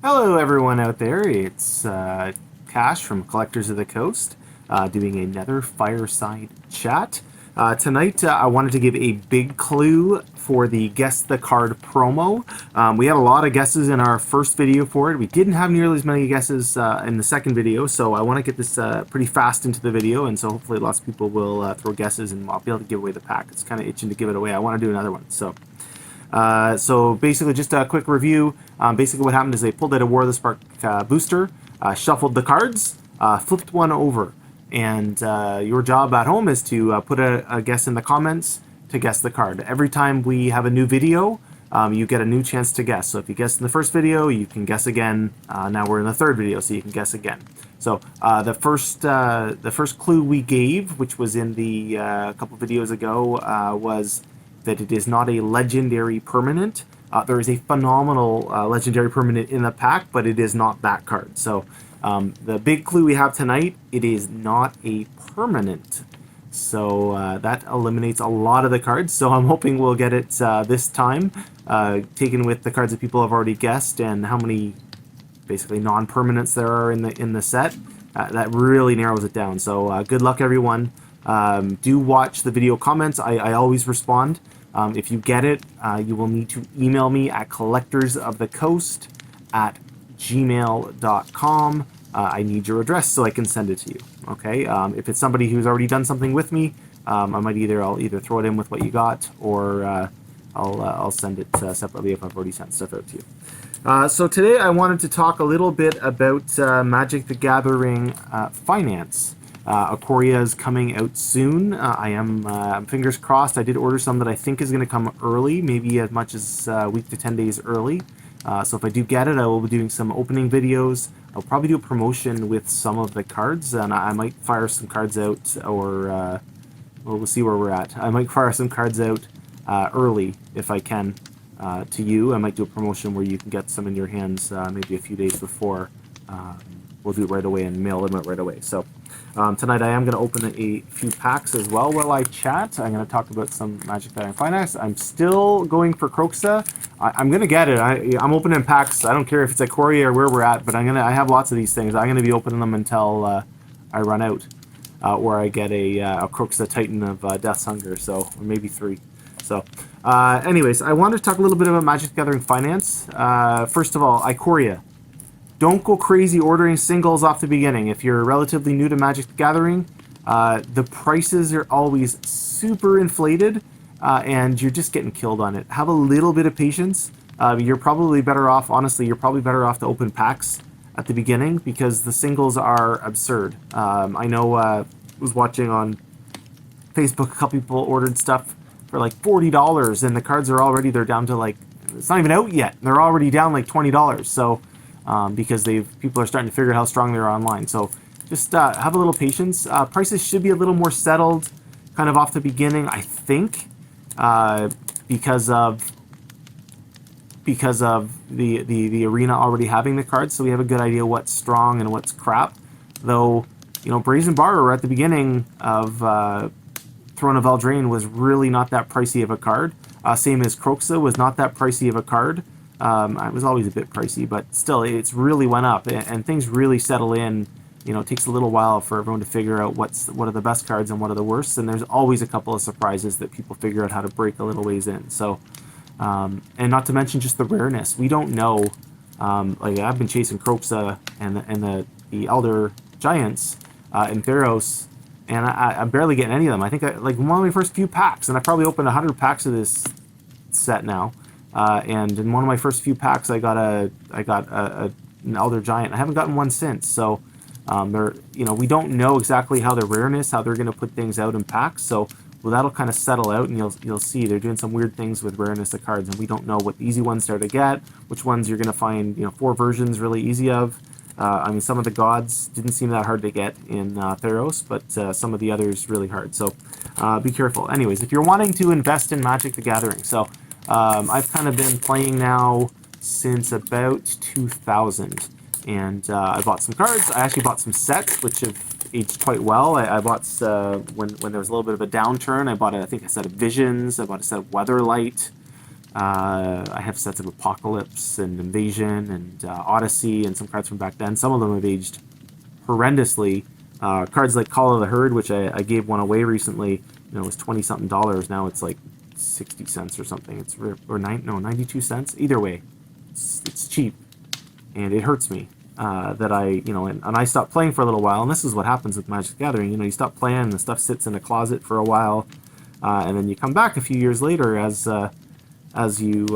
Hello, everyone out there. It's Cash from Collectors of the Coast doing another Fireside chat. Tonight, I wanted to give a big clue for the Guess the Card promo. We had a lot of guesses in our first video for it. We didn't have nearly as many guesses in the second video, so I want to get this pretty fast into the video, and so hopefully lots of people will throw guesses, and I'll be able to give away the pack. It's kind of itching to give it away. I want to do another one, so basically, just a quick review. Basically, what happened is they pulled out a War of the Spark booster, shuffled the cards, flipped one over, and your job at home is to put a guess in the comments to guess the card. Every time we have a new video, you get a new chance to guess. So if you guessed in the first video, you can guess again. Now we're in the third video, so you can guess again. So the first clue we gave, which was in the couple videos ago, was that it is not a legendary permanent. There is a phenomenal legendary permanent in the pack, but it is not that card. So the big clue we have tonight, it is not a permanent. So that eliminates a lot of the cards. So I'm hoping we'll get it this time, taken with the cards that people have already guessed and how many basically non-permanents there are in the set. That really narrows it down. So good luck, everyone. Do watch the video comments. I always respond. If you get it, you will need to email me at collectorsofthecoast@gmail.com. I need your address so I can send it to you. Okay. If it's somebody who's already done something with me, I'll either throw it in with what you got, or I'll send it separately if I've already sent stuff out to you. So today I wanted to talk a little bit about Magic the Gathering finance. Ikoria is coming out soon. I am fingers crossed. I did order some that I think is going to come early, maybe as much as a week to 10 days early. So if I do get it, I will be doing some opening videos. I'll probably do a promotion with some of the cards, and I might fire some cards out, or well, we'll see where we're at. I might fire some cards out early if I can to you. I might do a promotion where you can get some in your hands maybe a few days before. We'll do it right away and mail them out right away. So tonight I am going to open a few packs as well while I chat. I'm going to talk about some Magic the Gathering Finance. I'm still going for Croxa. I'm going to get it. I'm opening packs. I don't care if it's at Ikoria or where we're at, but I have lots of these things. I'm going to be opening them until I run out, or I get a Croxa Titan of Death's Hunger, so or maybe 3. So anyways, I wanted to talk a little bit about Magic the Gathering Finance. First of all, Ikoria. Don't go crazy ordering singles off the beginning. If you're relatively new to Magic the Gathering, the prices are always super inflated, and you're just getting killed on it. Have a little bit of patience. You're probably better off, honestly, you're probably better off to open packs at the beginning because the singles are absurd. I know I was watching on Facebook, a couple people ordered stuff for like $40, and the cards are already, they're down to like, it's not even out yet. They're already down like $20. So because people are starting to figure out how strong they are online. So just have a little patience. Prices should be a little more settled kind of off the beginning, I think, because of the arena already having the cards, so we have a good idea what's strong and what's crap. Though, Brazen Borrower at the beginning of Throne of Eldraine was really not that pricey of a card. Same as Croxa was not that pricey of a card. It was always a bit pricey, but still, it's really went up, and things really settle in. It takes a little while for everyone to figure out what are the best cards and what are the worst, and there's always a couple of surprises that people figure out how to break a little ways in. So, and not to mention just the rareness. We don't know. Like I've been chasing Croxa and the Elder Giants in Theros, and I'm barely getting any of them. I think like one of my first few packs, and I probably opened 100 packs of this set now. And in one of my first few packs, I got an Elder Giant. I haven't gotten one since. So, we don't know exactly how the rareness, how they're going to put things out in packs. So, well, that'll kind of settle out, and you'll see they're doing some weird things with rareness of cards, and we don't know what easy ones are to get, which ones you're going to find 4 versions really easy of. Some of the gods didn't seem that hard to get in Theros, but some of the others really hard. So, be careful. Anyways, if you're wanting to invest in Magic the Gathering, so. I've kind of been playing now since about 2000, and I bought some cards. I actually bought some sets, which have aged quite well. I bought, when there was a little bit of a downturn, I bought, I think, a set of Visions. I bought a set of Weatherlight. I have sets of Apocalypse and Invasion and Odyssey and some cards from back then. Some of them have aged horrendously. Cards like Call of the Herd, which I gave one away recently, it was $20-something. Now it's like 60 cents or something. It's or 92 cents. Either way, it's cheap, and it hurts me that and I stopped playing for a little while. And this is what happens with Magic the Gathering. You stop playing, and the stuff sits in a closet for a while, and then you come back a few years later as you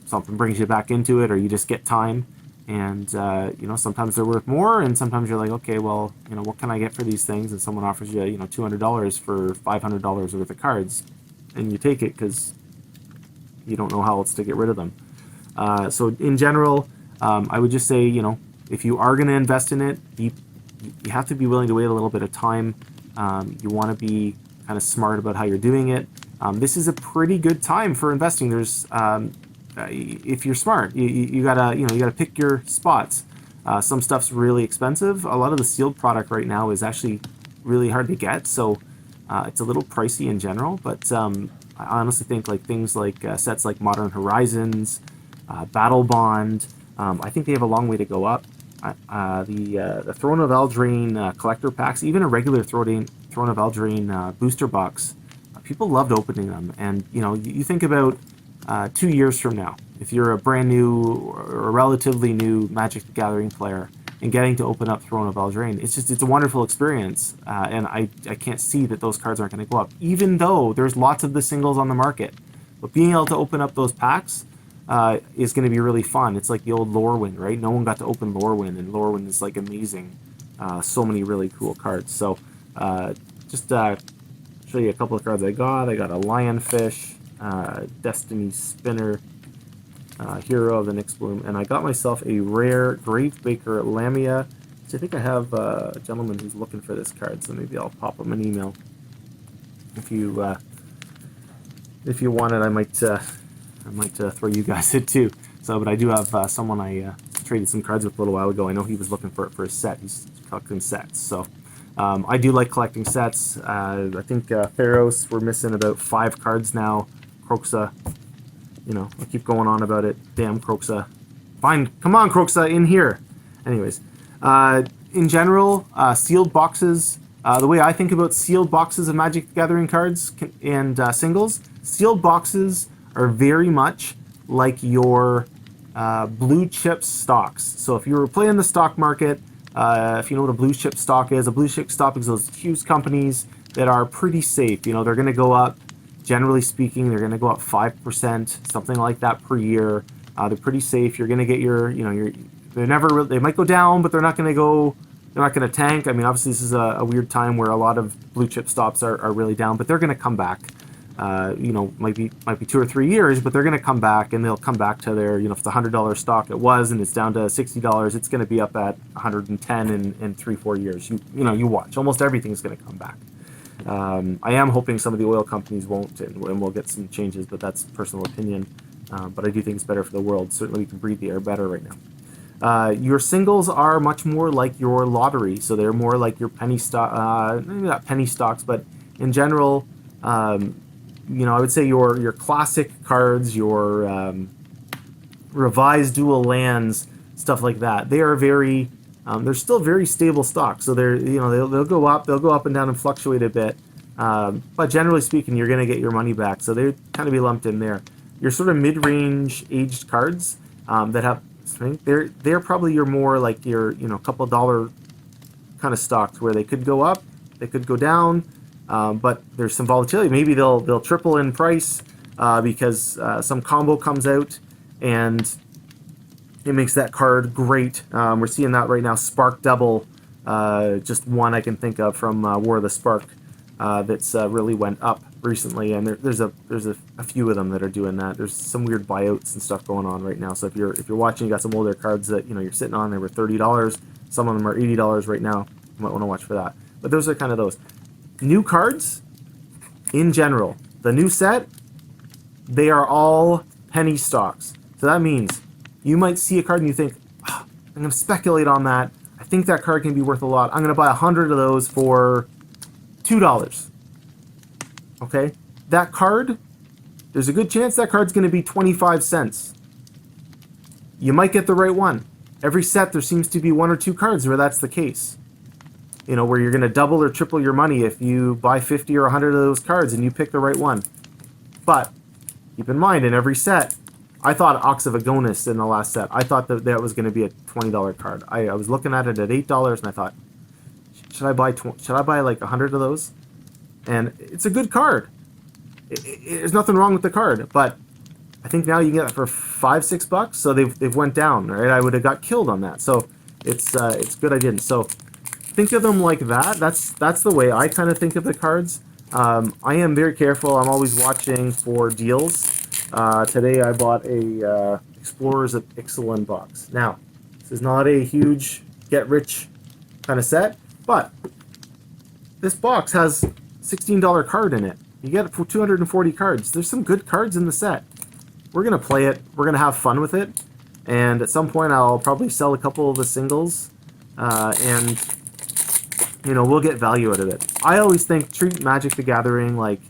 something brings you back into it, or you just get time. And sometimes they're worth more, and sometimes you're like, okay, well, what can I get for these things? And someone offers you, $200 for $500 worth of cards, and you take it because you don't know how else to get rid of them. So in general, I would just say, if you are going to invest in it, you have to be willing to wait a little bit of time. You want to be kind of smart about how you're doing it. This is a pretty good time for investing. There's if you're smart, you gotta pick your spots. Some stuff's really expensive. A lot of the sealed product right now is actually really hard to get, so it's a little pricey in general. But I honestly think things like sets like Modern Horizons, Battle Bond, I think they have a long way to go up. The Throne of Eldraine collector packs, even a regular Throne of Eldraine booster box, people loved opening them. And you think about 2 years from now, if you're a brand new or a relatively new Magic the Gathering player and getting to open up Throne of Eldraine, it's a wonderful experience, and I can't see that those cards aren't going to go up, even though there's lots of the singles on the market. But being able to open up those packs is going to be really fun. It's like the old Lorwyn, right? No one got to open Lorwyn, and Lorwyn is amazing. So many really cool cards. So just show you a couple of cards I got. I got a Lionfish, Destiny Spinner, Hero of the Nyx Bloom, and I got myself a rare Gravebaker Lamia, which I think I have a gentleman who's looking for this card, so maybe I'll pop him an email. If you want it, I might throw you guys it too. So, but I do have someone I traded some cards with a little while ago. I know he was looking for it for a set. He's collecting sets, so I do like collecting sets. I think Theros, we're missing about 5 cards now. Croxa, I keep going on about it. Damn Croxa. Fine, come on Croxa, in here. Anyways, in general, sealed boxes, the way I think about sealed boxes of Magic the Gathering cards and singles, sealed boxes are very much like your blue chip stocks. So if you were playing the stock market, if you know what a blue chip stock is those huge companies that are pretty safe. They're going to go up. Generally speaking, they're going to go up 5%, something like that per year. They're pretty safe. You're going to get they might go down, but they're not going to tank. I mean, obviously this is a weird time where a lot of blue chip stocks are really down, but they're going to come back. Might be 2 or 3 years, but they're going to come back, and they'll come back to their, if it's a $100 stock, it was, and it's down to $60, it's going to be up at 110 in 3-4 years. You watch. Almost everything's going to come back. I am hoping some of the oil companies won't, and we'll get some changes, but that's personal opinion. But I do think it's better for the world. Certainly we can breathe the air better right now. Your singles are much more like your lottery, so they're more like your penny stock, maybe not penny stocks, but in general, I would say your classic cards, your revised dual lands, stuff like that. They are very they're still very stable stocks, so they'll go up and down and fluctuate a bit, but generally speaking, you're going to get your money back. So they kind of be lumped in there. Your sort of mid-range aged cards that have strength, they're probably your more like your couple dollar kind of stocks where they could go up, they could go down, but there's some volatility. Maybe they'll triple in price because some combo comes out and it makes that card great. We're seeing that right now. Spark Double, just one I can think of from War of the Spark that's really went up recently, and there's a few of them that are doing that. There's some weird buyouts and stuff going on right now. So if you're watching, you got some older cards that you're sitting on. They were $30. Some of them are $80 right now. You might want to watch for that. But those are kind of those new cards in general. The new set, they are all penny stocks. So that means you might see a card and you think, I'm going to speculate on that. I think that card can be worth a lot. I'm going to buy 100 of those for $2. Okay? That card there's a good chance that card's going to be 25 cents. You might get the right one. Every set, there seems to be 1 or 2 cards where that's the case. You know, where you're going to double or triple your money if you buy 50 or 100 of those cards and you pick the right one. But keep in mind, in every set, I thought Ox of Agonis in the last set. I thought that was going to be a $20 card. I was looking at it at $8 and I thought, should I buy like 100 of those? And it's a good card. There's nothing wrong with the card, but I think now you can get it for $5-6. So they've went down, right? I would have got killed on that. So it's good I didn't. So think of them like that. That's the way I kind of think of the cards. I am very careful. I'm always watching for deals. Today I bought a Explorers of Ixalan box. Now, this is not a huge get-rich kind of set, but this box has $16 card in it. You get it for 240 cards. There's some good cards in the set. We're going to play it. We're going to have fun with it. And at some point I'll probably sell a couple of the singles. And, you know, we'll get value out of it. I always treat Magic the Gathering like,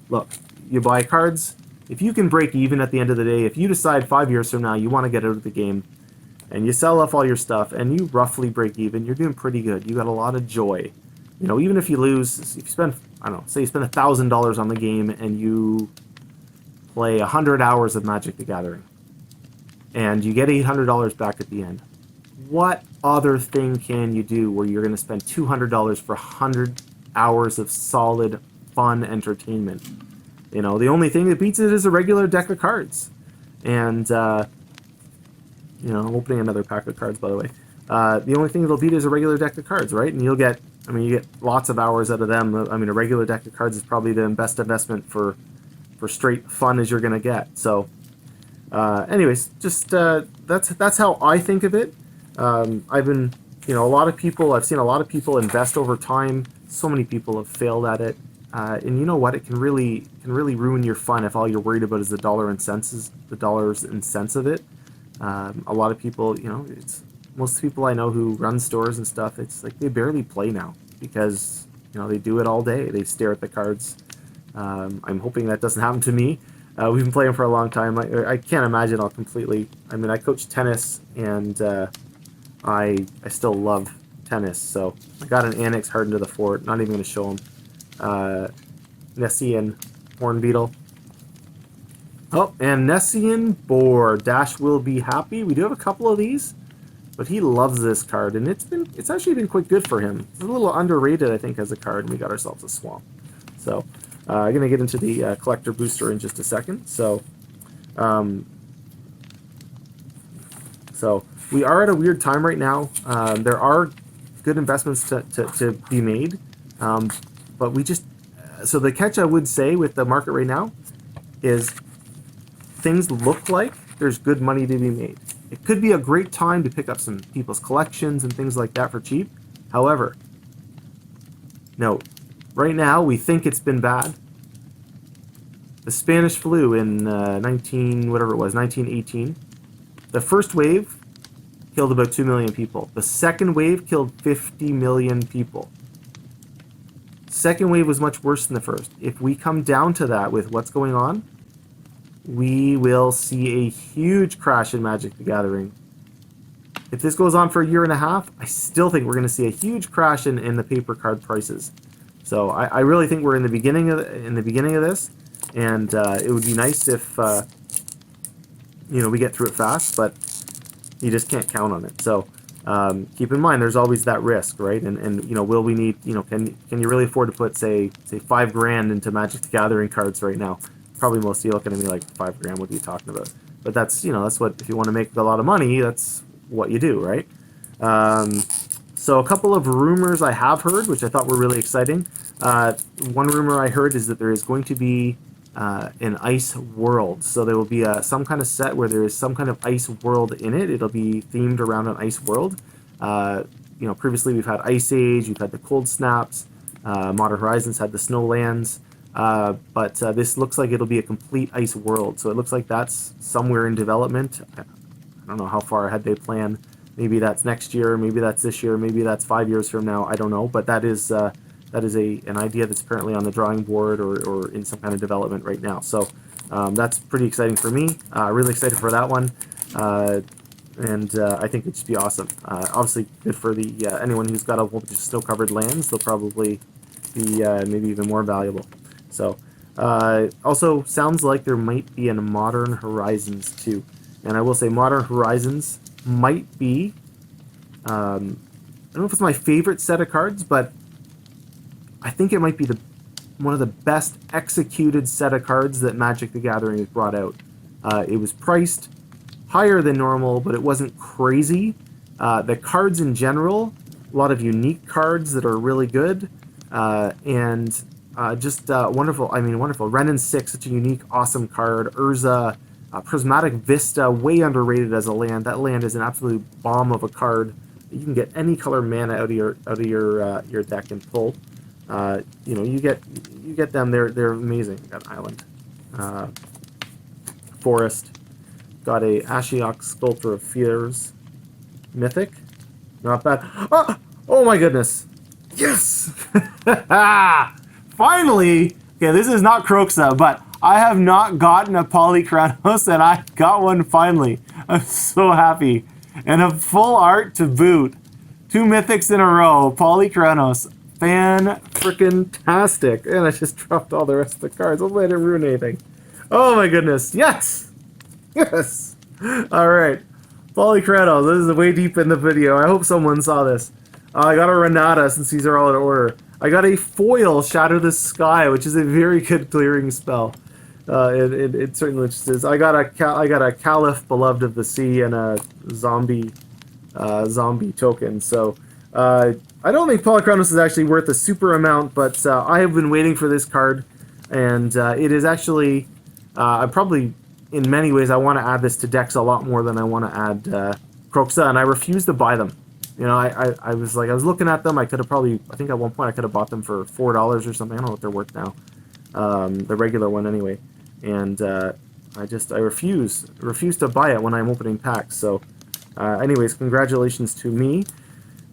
look, you buy cards. If you can break even at the end of the day, if you decide 5 years from now you want to get out of the game, and you sell off all your stuff, and you roughly break even, you're doing pretty good. You got a lot of joy. You know, even if you lose, if you spend, I don't know, say you spend $1,000 on the game, and you play 100 hours of Magic the Gathering, and you get $800 back at the end. What other thing can you do where you're going to spend $200 for 100 hours of solid, fun entertainment? You know, the only thing that beats it is a regular deck of cards. And, you know, I'm opening another pack of cards, by the way. The only thing that'll beat is a regular deck of cards, right? And you'll get, I mean, you get lots of hours out of them. I mean, a regular deck of cards is probably the best investment for straight fun as you're going to get. So, anyways, just that's how I think of it. I've been, you know, I've seen a lot of people invest over time. So many people have failed at it. And you know what? It can really ruin your fun if all you're worried about is the dollars and cents of it. A lot of people, you know, most people I know who run stores and stuff, it's like they barely play now because, you know, they do it all day. They stare at the cards. I'm hoping that doesn't happen to me. We've been playing for a long time. I can't imagine I'll completely. I mean, I coach tennis and I still love tennis. So I got an Annex Hardened to the Fort. Not even going to show them. Nessian Hornbeetle. Oh, and Nessian Boar. Dash will be happy. We do have a couple of these, but he loves this card, and it's actually been quite good for him. It's a little underrated, I think, as a card, and we got ourselves a Swamp. So, I'm going to get into the collector booster in just a second. So we are at a weird time right now. There are good investments to be made, but we just... So the catch I would say with the market right now is things look like there's good money to be made. It could be a great time to pick up some people's collections and things like that for cheap. However, note, right now we think it's been bad. The Spanish flu in 1918, the first wave killed about 2 million people. The second wave killed 50 million people. Second wave was much worse than the first. If we come down to that with what's going on, we will see a huge crash in Magic the Gathering. If this goes on for a year and a half, I still think we're going to see a huge crash in the paper card prices. So I really think we're in the beginning of this, and it would be nice if you know, we get through it fast, but you just can't count on it. So keep in mind, there's always that risk, right? And you know, will we need, you know, can you really afford to put say $5,000 into Magic the Gathering cards right now? Probably most of you looking at me like $5,000. What are you talking about? But that's, you know, that's what, if you want to make a lot of money, that's what you do, right? So a couple of rumors I have heard, which I thought were really exciting. One rumor I heard is that there is going to be an ice world. So there will be some kind of set where there is some kind of ice world in it. It'll be themed around an ice world. You know, previously we've had Ice Age, we've had the Cold Snaps, Modern Horizons had the Snowlands, but this looks like it'll be a complete ice world. So it looks like that's somewhere in development. I don't know how far ahead they plan. Maybe that's next year, maybe that's this year, maybe that's 5 years from now. I don't know, but that is an idea that's currently on the drawing board or in some kind of development right now. So That's pretty exciting for me. Really excited for that one. And I think it'd just be awesome. Obviously, good for the anyone who's got a whole bunch of snow-covered lands. They'll probably be maybe even more valuable. So, also sounds like there might be a Modern Horizons too. And I will say, Modern Horizons might be. I don't know if it's my favorite set of cards, but I think it might be one of the best executed set of cards that Magic the Gathering has brought out. It was priced higher than normal, but it wasn't crazy. The cards in general, a lot of unique cards that are really good, and just wonderful. I mean, wonderful. Renin 6, such a unique, awesome card. Urza, Prismatic Vista, way underrated as a land. That land is an absolute bomb of a card. You can get any color mana out of your deck and pull. You know, you get them. They're amazing. Got an island, forest. Got a Ashiok Sculptor of Fears, mythic. Not bad. Oh my goodness! Yes! Finally. Okay, this is not Croxa, but I have not gotten a Polychronos, and I got one finally. I'm so happy. And a full art to boot. 2 mythics in a row. Polychronos. Fan-frickin-tastic. And I just dropped all the rest of the cards. Hopefully I didn't ruin anything. Oh my goodness. Yes! Yes! Alright. Polychronos. This is way deep in the video. I hope someone saw this. I got a Renata since these are all in order. I got a foil Shadow the Sky, which is a very good clearing spell. It certainly is. I got a Caliph, Beloved of the Sea, and a zombie token. So I don't think Polychronos is actually worth a super amount, but I have been waiting for this card, and it is actually probably in many ways I want to add this to decks a lot more than I want to add Croxa, and I refuse to buy them. You know, I was looking at them. I could have probably, I think at one point I could have bought them for $4 or something. I don't know what they're worth now. The regular one anyway. And I refuse to buy it when I'm opening packs. So anyways, congratulations to me.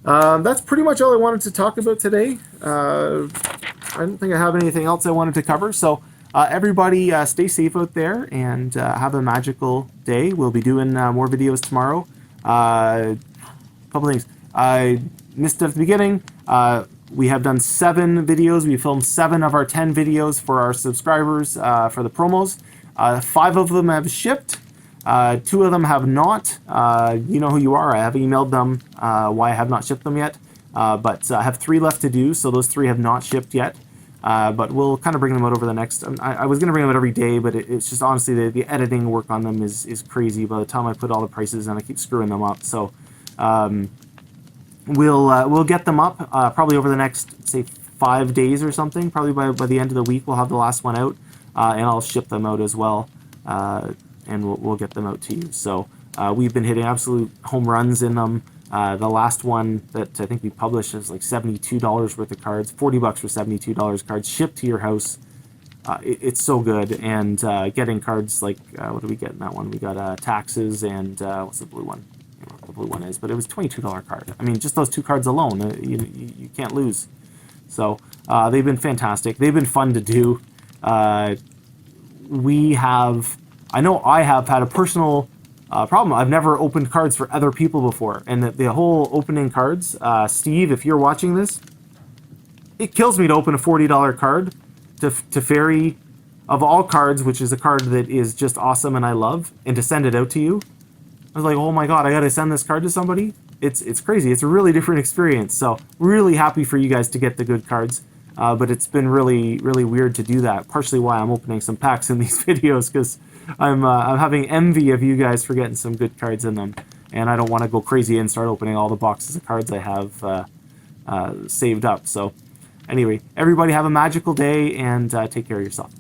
That's pretty much all I wanted to talk about today. I don't think I have anything else I wanted to cover. So everybody stay safe out there and have a magical day. We'll be doing more videos tomorrow. Couple things. I missed at the beginning. We have done 7 videos. We filmed 7 of our 10 videos for our subscribers for the promos. 5 of them have shipped. 2 of them have not. You know who you are. I have emailed them why I have not shipped them yet. But I have 3 left to do, so those 3 have not shipped yet. But we'll kind of bring them out over the next... I was going to bring them out every day, but it's just honestly the editing work on them is crazy. By the time I put all the prices in, I keep screwing them up. So we'll get them up probably over the next, say, 5 days or something. Probably by the end of the week we'll have the last one out, and I'll ship them out as well, and we'll get them out to you. So we've been hitting absolute home runs in them. The last one that I think we published is like $72 worth of cards, $40 for $72 cards shipped to your house. It's so good, and getting cards like what do we get in that one? We got taxes and what's the blue one? I don't know what the blue one is, but it was $22 card. I mean, just those 2 cards alone, you can't lose. So they've been fantastic. They've been fun to do. I know I have had a personal problem. I've never opened cards for other people before, and the whole opening cards, Steve, if you're watching this, it kills me to open a $40 card to Fairy of all cards, which is a card that is just awesome and I love, and to send it out to you. I was like, oh my god, I gotta send this card to somebody? It's crazy. It's a really different experience. So really happy for you guys to get the good cards. But it's been really, really weird to do that. Partially why I'm opening some packs in these videos, because I'm having envy of you guys for getting some good cards in them, and I don't want to go crazy and start opening all the boxes of cards I have saved up. So anyway, everybody have a magical day, and take care of yourself.